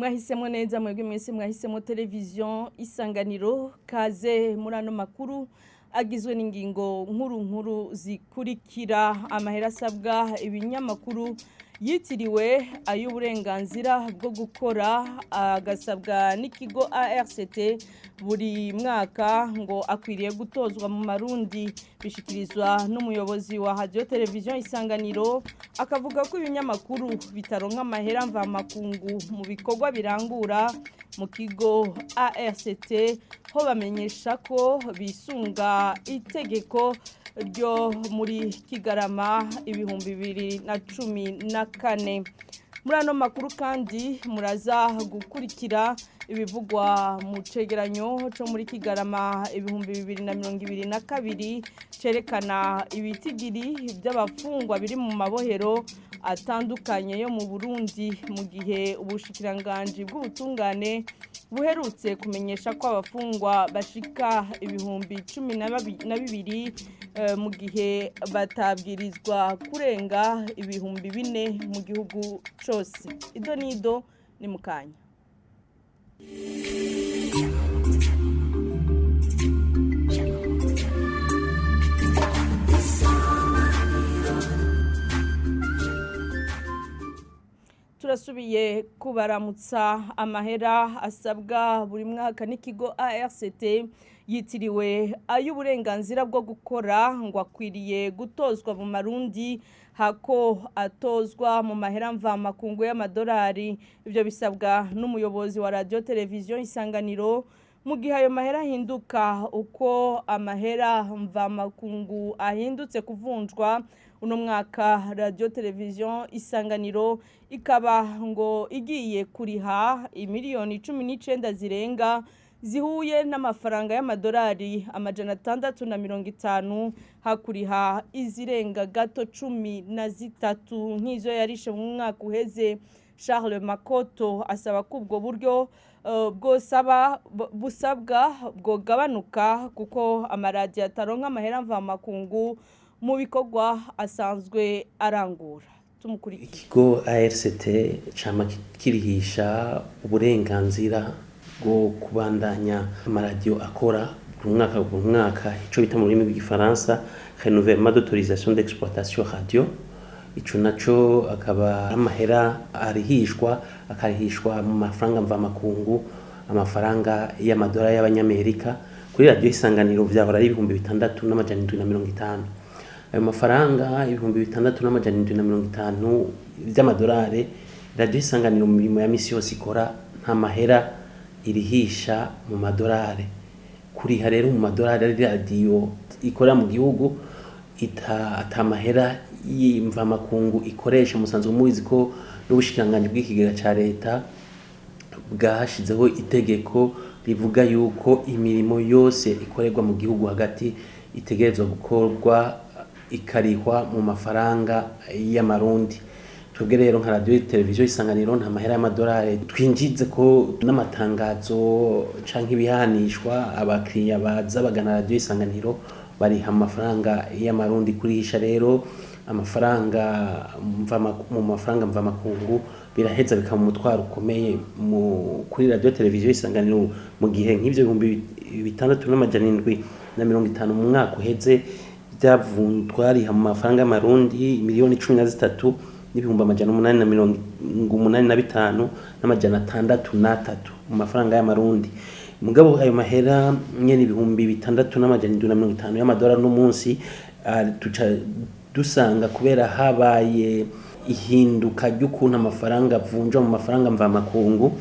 mwahisemo neza mwebwe mwese mwahisemo televiziyo Isanganiro kaze muri ano makuru agizwe n'ingingo nkuru zikurikira. Amahera asabwa ibinyamakuru yitiriwe ay'uburenganzira bwo gukora agasabwa n'ikigo ARCT buri mwaka ngo akwiriye gutozwa mu marundi. Bishikirizwa n'umuyobozi wa radio televiziyo Isanganiro akavuga ko ibinyamakuru bitaronka amahera mvamakungu mu bikorwa birangura mu kigo ARCT ho bamenyesha ko bisunga itegeko ryo muri Kigarama 2014. Muri ano makuru kandi muraza gukurikira ibivugwa mu cegeranyo cyo muri Kigarama 2022 cerekana ibitigiri by'abafungwa biri mu mabohero atandukanye yo mu Burundi, mu gihe ubushikiranganje bw'ubutungane buherutse kumenyesha ko abafungwa bashika 12,000 mu gihe batabwirizwa kurenga 4,000 mu gihugu cyose. Ido nido ni mukanya. Turasubiye kubaramutsa. Amahera asabwa buri mwaka n'ikigo ARCT yitiriwe ay'uburenganzira bwo gukora ngo akwiriye gutozwa mu marundi hako atozwa mu mahera mvamakungu y'amadolari. Ibyo bisabwa n'umuyobozi wa radio televiziyo Isanganiro mu gihe ayo mahera ahinduka uko amahera mvamakungu ahindutse kuvunjwa. Uno mwaka radio televiziyo Isanganiro ikaba ngo igiye kuriha imiliyoni 19 zirenga zihuye n'amafaranga y'amadolari 650 hakuriha izirenga gato 13 nk'izo yarishe mu mwaka uheze. Charles Makoto asaba ko ubwo buryo busabwa bwogabanuka kuko amaradiyo ataronka amahera mvamakungu mu bikorwa asanzwe arangura. Ikigo ARCT cama kirihisha uburenganzira bwo kubandanya amaradiyo akora buri mwaka ico bita mu rurimi rw'igifaransa renouvellement d'autorisation d'exploitation radio. Ico naco akaba amahera akarihishwa mu mafaranga mvamakungu, amafaranga y'amadolari y'abanyamerika. Kuri radio Isanganiro vyahora ari 6,750. Ayo mafaranga 6,750 by'amadolari radio Isanganiro mu mirimo ya misi yose ikora nta mahera irihisha mu madolari. Kuriha rero mu madolari ari radio ikorera mu gihugu atamahera y'imvamakungu ikoresha. Musanzwe mubizi ko n'ubushikiranganje bw'ikigega ca leta bwashizeho itegeko rivuga yuko imirimo yose ikorerwa mu gihugu hagati itegerezwa gukorwa ikarihwa mu mafaranga y'amarundi. Twebwe rero nka radio televiziyo Isanganiro nta mahera y'amadolari twinjize ko n'amatangazo canke ibihanishwa abakiriya baza bagana radio Isanganiro bariha amafaranga y'amarundi. Kurihisha rero amafaranga mu mafaranga mvamakungu biraheza bikaba umutwaro ukomeye kuri radio televiziyo Isanganiro mu gihe nk'ivyo 6,750 mu mwaka uheze byavunjwariha mu mafaranga y'amarundi miliyoni 13,885 n'amajana 663 mu mafaranga y'amarundi. Mugabo ayo mahera nyene 6,750 y'amadolari no munsi tuca dusanga kubera habaye ihinduka ry'ukuntu amafaranga avunjwa mu mafaranga mvamakungu.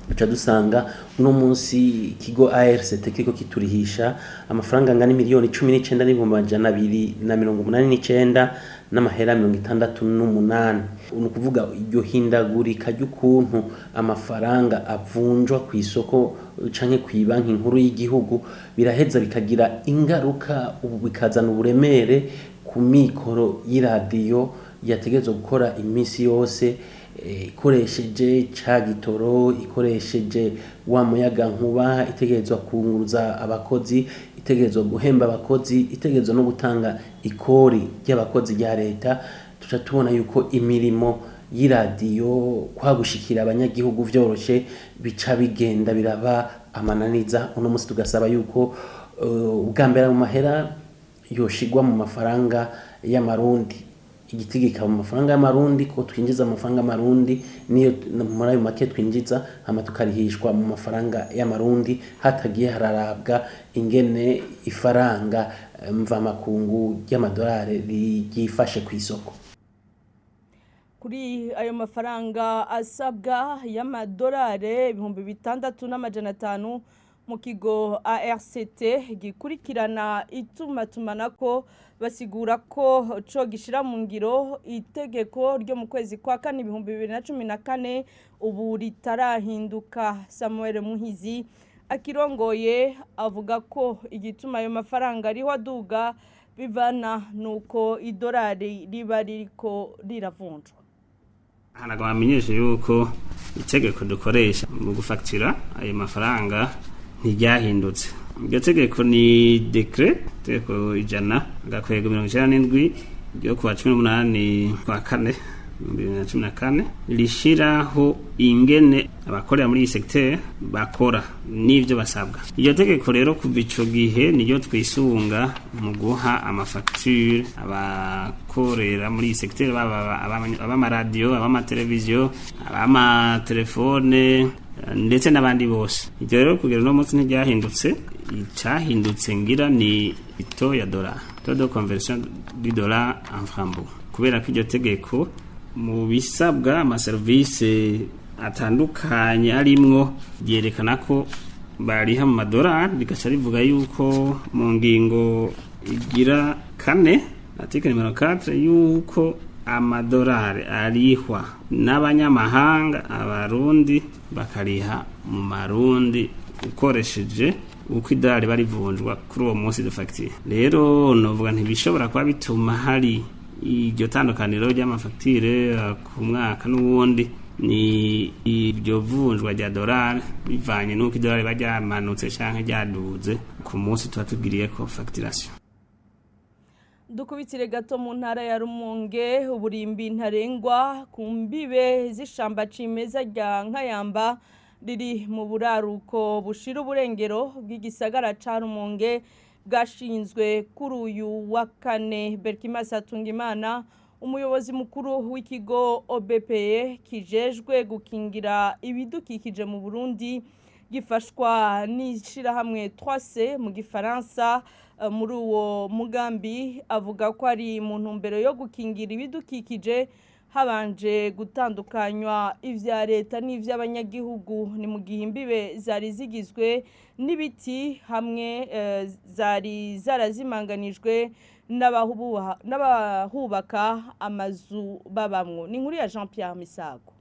Tuca dusanga uno munsi ikigo ARCT kiko kiturihisha amafaranga ngana miliyoni 19,289 n'amahera 68. Ukuvuga iryo hindagurika ry'ukuntu amafaranga avunjwa ku isoko canke ku banki nkuru y'igihugu biraheza bikagira ingaruka, ubu bikazana uburemere ku mikoro y'iradiyo yategerezwa gukora iminsi yose ikoresheje cagitoro, ikoresheje wa muyaga nkuba, itegerezwa kunguruza abakozi, itegerezwa guhemba abakozi, itegerezwa no gutanga ikori ry'abakozi rya leta. Tuca tubona yuko imirimo y'iradiyo kwagushikira abanyagihugu vyoroshe bica bigenda biraba amananiza. Uno musi tugasaba yuko ubwa mbere mu mahera yoshigwa mu mafaranga y'amarundi, igitigika mu mafaranga y'amarundi, ko twinjiza mu mafaranga y'amarundi niyo muri ayo make twinjiza hama tukarihishwa mu mafaranga y'amarundi, hatagiye hararabwa ingene ifaranga mvamakungu y'amadolari ryifashe ku isoko. Kuri ayo mafaranga asabwa y'amadolari 6,500 mu kigo ARCT gikurikirana itumatumanako basigura ko co gishira mu ngiro itegeko ryo mu kwezi kwa 4 2014 ubu ritarahinduka. Samuel Muhizi akirongoye avuga ko igituma ayo mafaranga ariho aduga bivana nuko idolari riba ririko riravunjwa. Hanaga bamenyeshe yuko itegeko dukoresha mu gufaktira ayo mafaranga ntiryahindutse. Iryo tegeko ni decret tegeko 197 ryo kuwa 18 kwa 4 2014 lishiraho ingene abakorera muri secteur bakora n'ivyo basabwa. Iryo tegeko rero kuva ico gihe niyo twisunga mu guha amafacture abakorera muri secteur aba radio, aba televiziyo, aba telefone ndetse n'abandi bose. Iryo rero kugera no munsi ntiryahindutse. Icahindutse ngira ni ito ya dollar, taux de conversion du dollar en francs. Kubera ko iryo tegeko mu bisabwa amaservice atandukanye arimwo yerekana ko bariha mu madolari, bigaca rivuga yuko mu ngingo igira 4 article numero 4 yuko amadolari arihwa n'abanyamahanga, abarundi bakariha mu marundi ukoresheje uko idolari barivunjwa kuri uwo munsi de facture. Rero novuga ntibishobora kuba bituma hari iryo tandukaniro ry'amafacture ku mwaka n'ubundi, ni iryo vunjwa rya dolari bivanye n'uko idolari bajyamanutse canke ryaduze ku munsi twatugiriye ko facturation. Dukubitire gato mu ntara ya Rumonge, uburimbi ntarengwa ku mbibe z'ishamba cimeza rya Nkayamba riri mu buraruko bushira uburengero bw'igisagara ca Rumonge bwashinzwe kuri uyu wa 4. Berkimas Atungimana, umuyobozi mukuru w'ikigo OBPE kijejwe gukingira ibidukikije mu Burundi, gifashwa n'ishirahamwe 3C mu gifaransa, muri uwo mugambi avuga ko ari mu ntumbero yo gukingira ibidukikije habanje gutandukanywa ivya leta n'ivy'abanyagihugu. Ni mu gihe imbibe zari zigizwe n'ibiti hamwe zari zarazimanganijwe n'abahubaka amazu babamwo. Ni nkuru ya Jean Pierre Misago.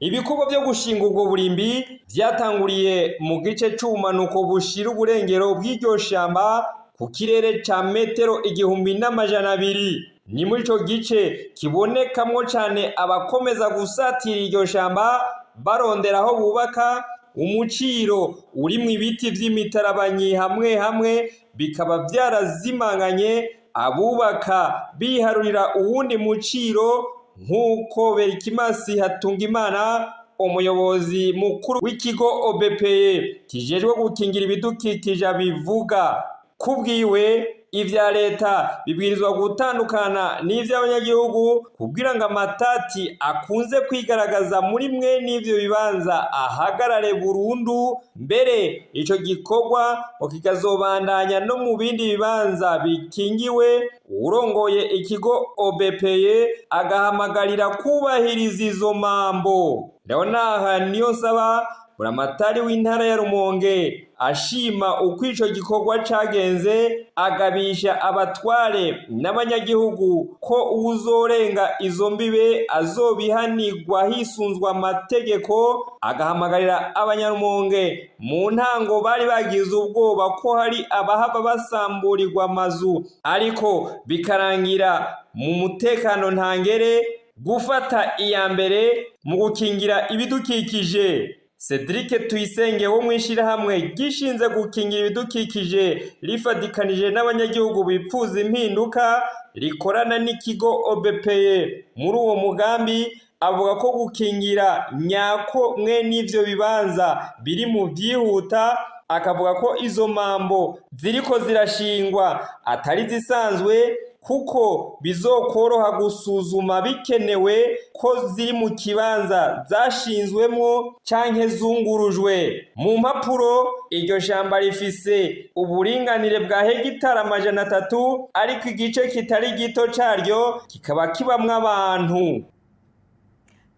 Ibikorwa byo gushinga ubwo burimbi byatanguriye mu gice c'ubumanuko bushira uburengero bw'iryo shamba ku kirere ca metero 1,200. Ni muri ico gice kibonekamwo cane abakomeza gusatira iryo shamba barondera aho bubaka. Umuciro urimwo ibiti vy'imitarabanyi hamwe hamwe bikaba vyarazimanganye, abubaka biharurira uwundi muciro, nk'uko Berkimas Atungimana, umuyobozi mukuru w'ikigo OBPE kijejwe gukingira ibidukikije bivuga. Kubwiwe ivya leta bibwirizwa gutandukana n'ivy'abanyagihugu kugira ngo amatati akunze kwigaragaza muri mwe n'ivyo bibanza ahagarare burundu. Mbere ico gikorwa kikazobandanya no mu bindi bibanza bikingiwe. Urongoye ikigo OBPE agahamagarira kubahiriza izo mambo. Leonaha Niyonsaba, buramatari w'intara ya Rumonge, ashima uko ico gikorwa cagenze, agabisha abatware n'abanyagihugu ko uzorenga izo mbibe azobihanirwa hisunzwe amategeko. Agahamagarira abanyarumonge mu ntango bari bagize ubwoba ko hari abahaba basamburirwa amazu ariko bikarangira mu mutekano ntangere, gufata iya mbere mu gukingira ibidukikije. Cedric Tuyisenge wo mwishirahamwe gishinze gukingira ibidukikije rifadikanije n'abanyagihugu bipfuza impinduka rikorana n'ikigo OBPE muri uwo mugambi, avuga ko gukingira nyako mwe n'ivyo bibanza biri mu vyihuta, akavuga ko izo mambo ziriko zirashingwa atari zisanzwe kuko bizokoroha gusuzuma bikenewe ko ziri mu kibanza zashinzwemwo canke zungurujwe. Mu mpapuro iryo shamba rifise uburinganire bwa hegitari 300 ariko igice kitari gito caryo kikaba kibamwo abantu.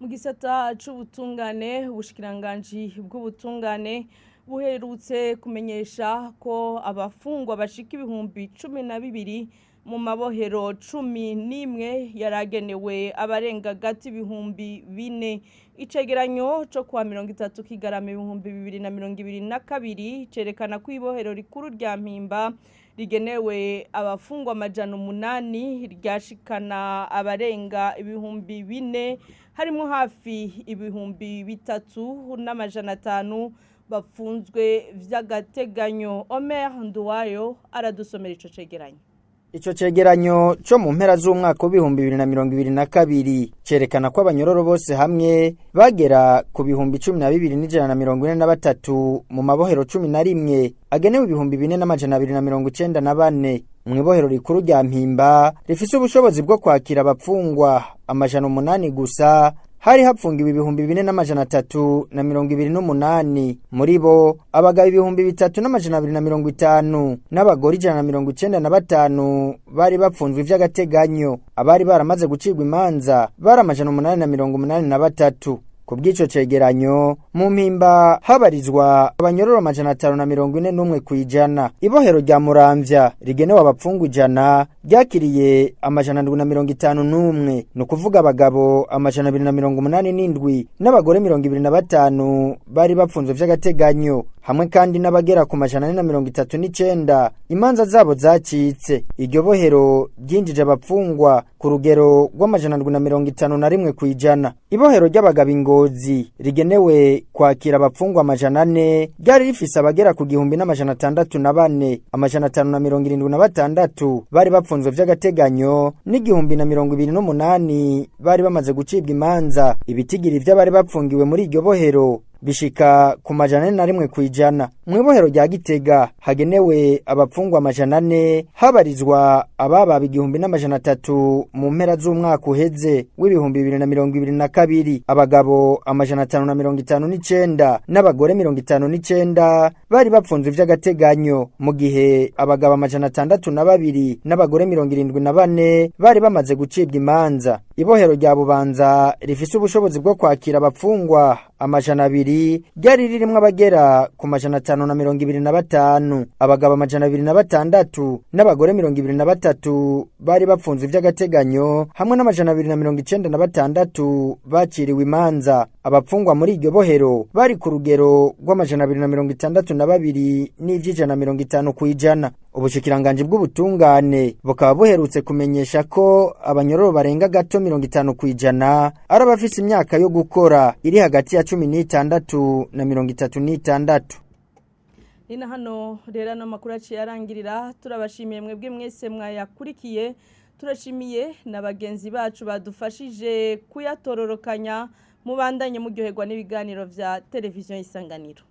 Mu gisata c'ubutungane, ubushikiranganji bw'ubutungane buherutse kumenyesha ko abafungwa bashika ibihumbi 12 mu mabohero 11 yaragenewe abarenga gati ibihumbi 4. Icegeranyo co kwa 30 Kigarama 2022 cerekana ko ibohero rikuru rya Mpimba rigenewe abafungwa 800 ryashikana abarenga ibihumbi 4 harimo hafi ibihumbi 3,500 bafunzwe vy'agateganyo. Omer Nduwayo aradusomera ico cegeranyo. Ico cegeranyo co mu mpera z'umwaka w'ibihumbi 2022 cerekana ko abanyororo bose hamwe bagera ku bihumbi 12,143 mu mabohero 11 agenewe ibihumbi 4,294 mu ibohero rikuru rya Mpimba rifise ubushobozi bwo kwakira abapfungwa 800 gusa. Hari hapfungiwe ibihumbi 4,328 muri bo abagabo ibihumbi 3,250 n'abagore 195 bari bapfunzwe vy'agateganyo. Abari baramaze gucirwa imanza bari 883. Kubw'ico cegeranyo mu Mpimba habarizwa abanyororo 541 kwijana. Ibohero rya Muramvya rigenewe abapfungu 100 ryakiriye 151, no kuvuga abagabo 287 n'abagore 25 bari bapfunzwe vy'agateganyo, hamwe kandi n'abagera ku 439 imanza zabo zacitse. Iryo bohero ryinjije abapfungwa ku rugero rw'151 kwijana. Ibohero ry'abagabo Ngozi rigenewe kwakira abapfungwa 400 ryari rifise abagera ku 1,604, 576 bari bapfunzwe vy'agateganyo n'1,028 bari bamaze gucibwa imanza. Ibitigiri vy'abari bapfungiwe muri iryo bohero bishika ku 101 kwijana. Mu ibohero rya Gitega hagenewe abapfungwa 400 habarizwa ababa 1,300 mu mpera z'umwaka uheze w'ibihumbi 2022. Abagabo 559 n'abagore 59 bari bapfunzwe vy'agateganyo, mu gihe abagabo 602 n'abagore 74 bari bamaze gucibwa imanza. Ibohero rya Bubanza rifise ubushobozi bwo kwakira abapfungwa 200 ryari ririmwo abagera ku 525, abagabo 226 n'abagore 23 bari bapfunzwe vy'agateganyo, hamwe n'296 baciriwe imanza. Abapfungwa muri iryo bohero bari ku rugero rw'262 n'ivy'150 kwijana. Ubushikiranganji bw'ubutungane bukaba buherutse kumenyesha ko abanyororo barenga gato 50 kwijana ari abafise imyaka yo gukora iri hagati ya 16 na 36. Nina hano rero n'amakuru aciye arangirira. Turabashimiye mwebwe mwese mwayakurikiye. Turashimiye na bagenzi bacu badufashije kuyatororokanya. Mubandanye muryoherwa n'ibiganiro vya televiziyo Isanganiro.